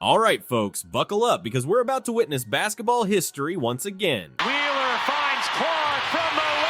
Alright folks, buckle up because we're about to witness basketball history once again. Wheeler finds Clark from the logo.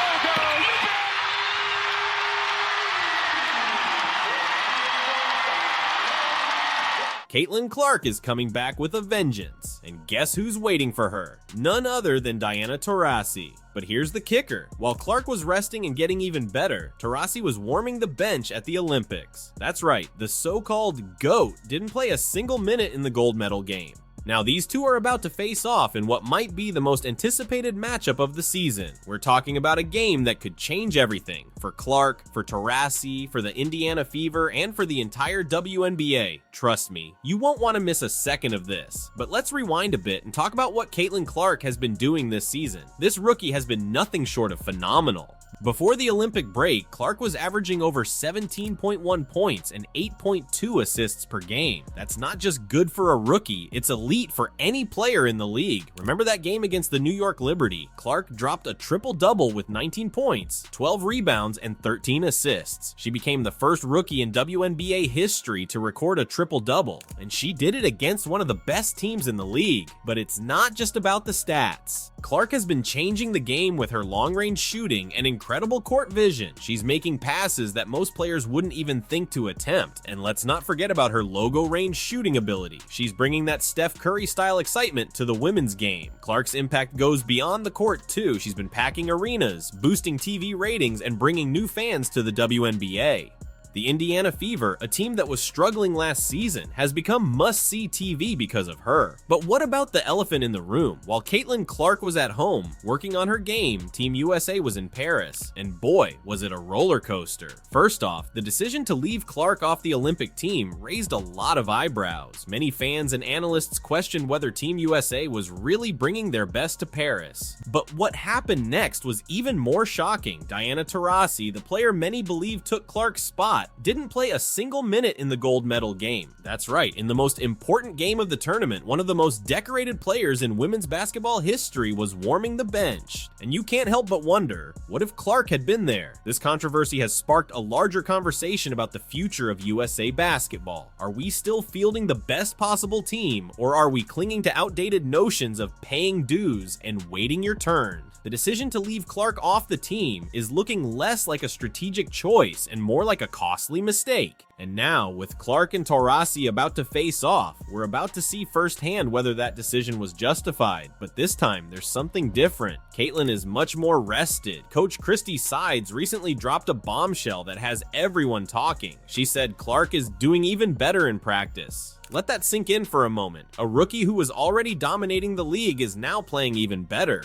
Caitlin Clark is coming back with a vengeance, and guess who's waiting for her? None other than Diana Taurasi. But here's the kicker. While Clark was resting and getting even better, Taurasi was warming the bench at the Olympics. That's right, the so-called GOAT didn't play a single minute in the gold medal game. Now these two are about to face off in what might be the most anticipated matchup of the season. We're talking about a game that could change everything for Clark, for Taurasi, for the Indiana Fever, and for the entire WNBA. Trust me, you won't want to miss a second of this. But let's rewind a bit and talk about what Caitlin Clark has been doing this season. This rookie has been nothing short of phenomenal. Before the Olympic break, Clark was averaging over 17.1 points and 8.2 assists per game. That's not just good for a rookie, it's elite for any player in the league. Remember that game against the New York Liberty? Clark dropped a triple-double with 19 points, 12 rebounds, and 13 assists. She became the first rookie in WNBA history to record a triple-double, and she did it against one of the best teams in the league. But it's not just about the stats. Clark has been changing the game with her long-range shooting and incredible court vision. She's making passes that most players wouldn't even think to attempt. And let's not forget about her logo range shooting ability. She's bringing that Steph Curry-style excitement to the women's game. Clark's impact goes beyond the court too. She's been packing arenas, boosting TV ratings, and bringing new fans to the WNBA. The Indiana Fever, a team that was struggling last season, has become must-see TV because of her. But what about the elephant in the room? While Caitlin Clark was at home, working on her game, Team USA was in Paris, and boy, was it a roller coaster. First off, the decision to leave Clark off the Olympic team raised a lot of eyebrows. Many fans and analysts questioned whether Team USA was really bringing their best to Paris. But what happened next was even more shocking. Diana Taurasi, the player many believe took Clark's spot, didn't play a single minute in the gold medal game. That's right, in the most important game of the tournament, one of the most decorated players in women's basketball history was warming the bench. And you can't help but wonder, what if Clark had been there? This controversy has sparked a larger conversation about the future of USA basketball. Are we still fielding the best possible team, or are we clinging to outdated notions of paying dues and waiting your turn? The decision to leave Clark off the team is looking less like a strategic choice and more like a costly mistake. And now, with Clark and Taurasi about to face off, we're about to see firsthand whether that decision was justified. But this time, there's something different. Caitlin is much more rested. Coach Christy Sides recently dropped a bombshell that has everyone talking. She said Clark is doing even better in practice. Let that sink in for a moment. A rookie who was already dominating the league is now playing even better.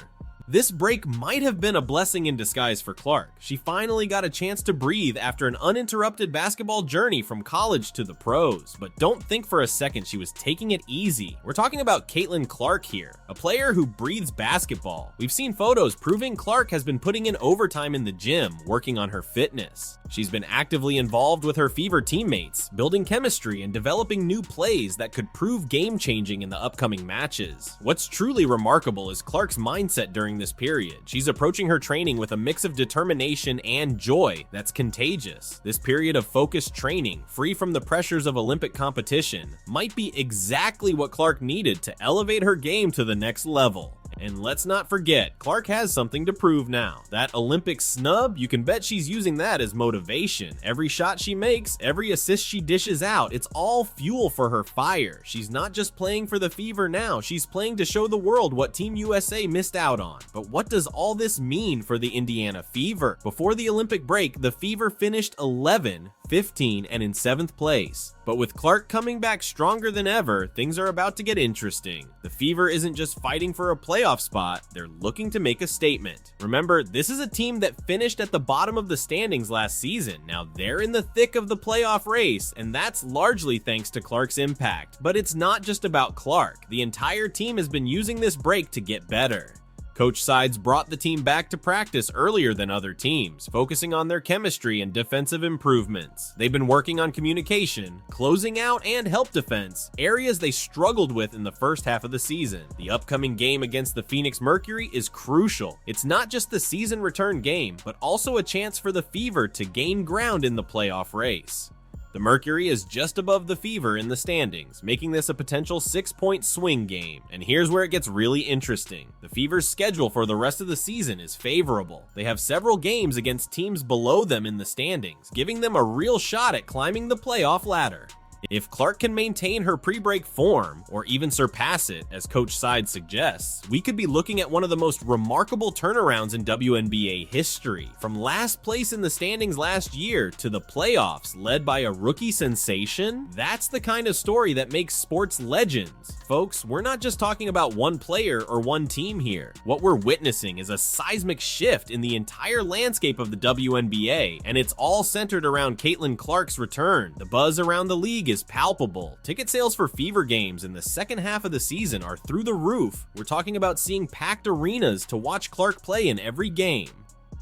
This break might have been a blessing in disguise for Clark. She finally got a chance to breathe after an uninterrupted basketball journey from college to the pros. But don't think for a second she was taking it easy. We're talking about Caitlin Clark here, a player who breathes basketball. We've seen photos proving Clark has been putting in overtime in the gym, working on her fitness. She's been actively involved with her Fever teammates, building chemistry and developing new plays that could prove game-changing in the upcoming matches. What's truly remarkable is Clark's mindset during this period. She's approaching her training with a mix of determination and joy that's contagious. This period of focused training, free from the pressures of Olympic competition, might be exactly what Clark needed to elevate her game to the next level. And let's not forget, Clark has something to prove now. That Olympic snub, you can bet she's using that as motivation. Every shot she makes, every assist she dishes out, it's all fuel for her fire. She's not just playing for the Fever now, she's playing to show the world what Team USA missed out on. But what does all this mean for the Indiana Fever? Before the Olympic break, the Fever finished 11, 15, and in 7th place. But with Clark coming back stronger than ever, things are about to get interesting. The Fever isn't just fighting for a playoff spot, they're looking to make a statement. Remember, this is a team that finished at the bottom of the standings last season. Now they're in the thick of the playoff race, and that's largely thanks to Clark's impact. But it's not just about Clark. The entire team has been using this break to get better. Coach Sides brought the team back to practice earlier than other teams, focusing on their chemistry and defensive improvements. They've been working on communication, closing out, and help defense, areas they struggled with in the first half of the season. The upcoming game against the Phoenix Mercury is crucial. It's not just the season return game, but also a chance for the Fever to gain ground in the playoff race. The Mercury is just above the Fever in the standings, making this a potential 6-point swing game. And here's where it gets really interesting. The Fever's schedule for the rest of the season is favorable. They have several games against teams below them in the standings, giving them a real shot at climbing the playoff ladder. If Clark can maintain her pre-break form, or even surpass it, as Coach Side suggests, we could be looking at one of the most remarkable turnarounds in WNBA history. From last place in the standings last year to the playoffs, led by a rookie sensation, that's the kind of story that makes sports legends. Folks, we're not just talking about one player or one team here. What we're witnessing is a seismic shift in the entire landscape of the WNBA, and it's all centered around Caitlin Clark's return. The buzz around the league is palpable. Ticket sales for Fever games in the second half of the season are through the roof. We're talking about seeing packed arenas to watch Clark play in every game.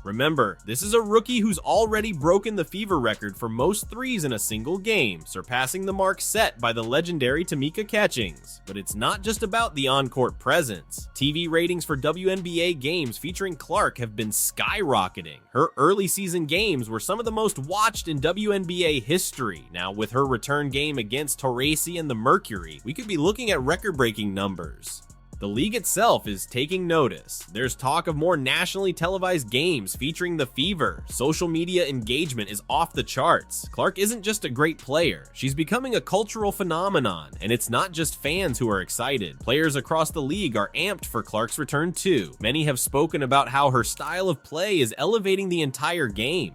Remember, this is a rookie who's already broken the Fever record for most threes in a single game, surpassing the mark set by the legendary Tamika Catchings. But it's not just about the on-court presence. TV ratings for WNBA games featuring Clark have been skyrocketing. Her early season games were some of the most watched in WNBA history. Now, with her return game against Taurasi and the Mercury, we could be looking at record-breaking numbers. The league itself is taking notice. There's talk of more nationally televised games featuring the Fever. Social media engagement is off the charts. Clark isn't just a great player. She's becoming a cultural phenomenon, and it's not just fans who are excited. Players across the league are amped for Clark's return too. Many have spoken about how her style of play is elevating the entire game.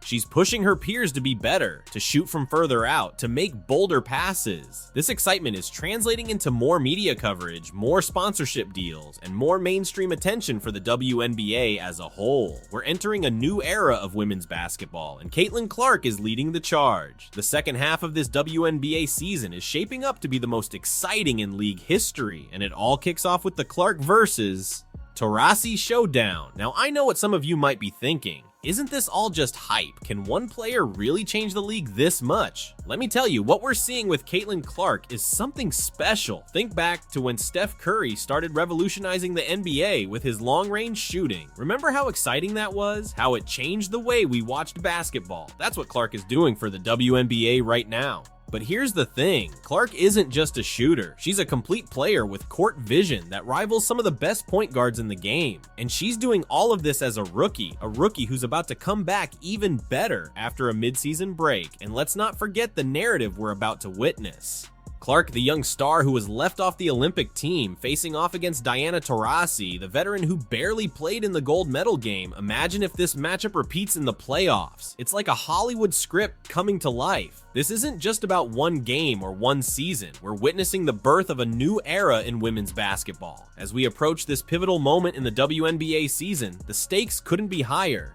She's pushing her peers to be better, to shoot from further out, to make bolder passes. This excitement is translating into more media coverage, more sponsorship deals, and more mainstream attention for the WNBA as a whole. We're entering a new era of women's basketball, and Caitlin Clark is leading the charge. The second half of this WNBA season is shaping up to be the most exciting in league history, and it all kicks off with the Clark versus Taurasi showdown. Now, I know what some of you might be thinking. Isn't this all just hype? Can one player really change the league this much? Let me tell you, what we're seeing with Caitlin Clark is something special. Think back to when Steph Curry started revolutionizing the NBA with his long-range shooting. Remember how exciting that was? How it changed the way we watched basketball. That's what Clark is doing for the WNBA right now. But here's the thing, Clark isn't just a shooter. She's a complete player with court vision that rivals some of the best point guards in the game. And she's doing all of this as a rookie who's about to come back even better after a midseason break. And let's not forget the narrative we're about to witness. Clark, the young star who was left off the Olympic team, facing off against Diana Taurasi, the veteran who barely played in the gold medal game. Imagine if this matchup repeats in the playoffs. It's like a Hollywood script coming to life. This isn't just about one game or one season. We're witnessing the birth of a new era in women's basketball. As we approach this pivotal moment in the WNBA season, the stakes couldn't be higher.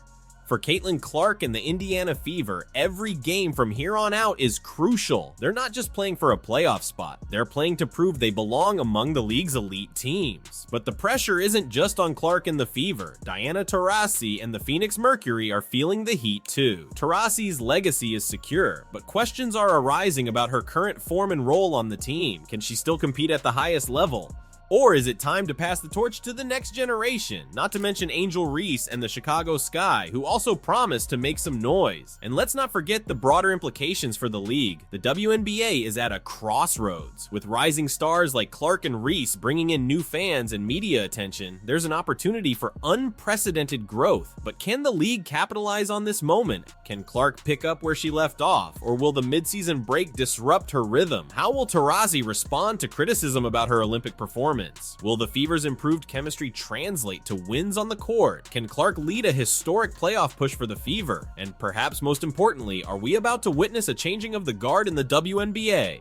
For Caitlin Clark and the Indiana Fever, every game from here on out is crucial. They're not just playing for a playoff spot. They're playing to prove they belong among the league's elite teams. But the pressure isn't just on Clark and the Fever. Diana Taurasi and the Phoenix Mercury are feeling the heat too. Taurasi's legacy is secure, but questions are arising about her current form and role on the team. Can she still compete at the highest level? Or is it time to pass the torch to the next generation? Not to mention Angel Reese and the Chicago Sky, who also promised to make some noise. And let's not forget the broader implications for the league. The WNBA is at a crossroads. With rising stars like Clark and Reese bringing in new fans and media attention, there's an opportunity for unprecedented growth. But can the league capitalize on this moment? Can Clark pick up where she left off? Or will the midseason break disrupt her rhythm? How will Taurasi respond to criticism about her Olympic performance? Will the Fever's improved chemistry translate to wins on the court? Can Clark lead a historic playoff push for the Fever? And perhaps most importantly, are we about to witness a changing of the guard in the WNBA?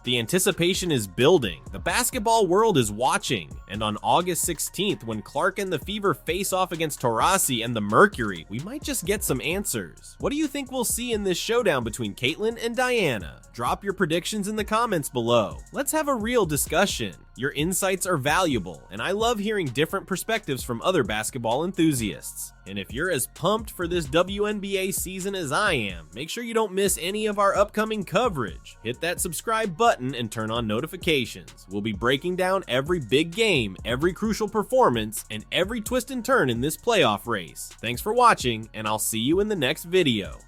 The anticipation is building, the basketball world is watching, and on August 16th, when Clark and the Fever face off against Taurasi and the Mercury, we might just get some answers. What do you think we'll see in this showdown between Caitlin and Diana? Drop your predictions in the comments below. Let's have a real discussion. Your insights are valuable, and I love hearing different perspectives from other basketball enthusiasts. And if you're as pumped for this WNBA season as I am, make sure you don't miss any of our upcoming coverage. Hit that subscribe button and turn on notifications. We'll be breaking down every big game, every crucial performance, and every twist and turn in this playoff race. Thanks for watching, and I'll see you in the next video.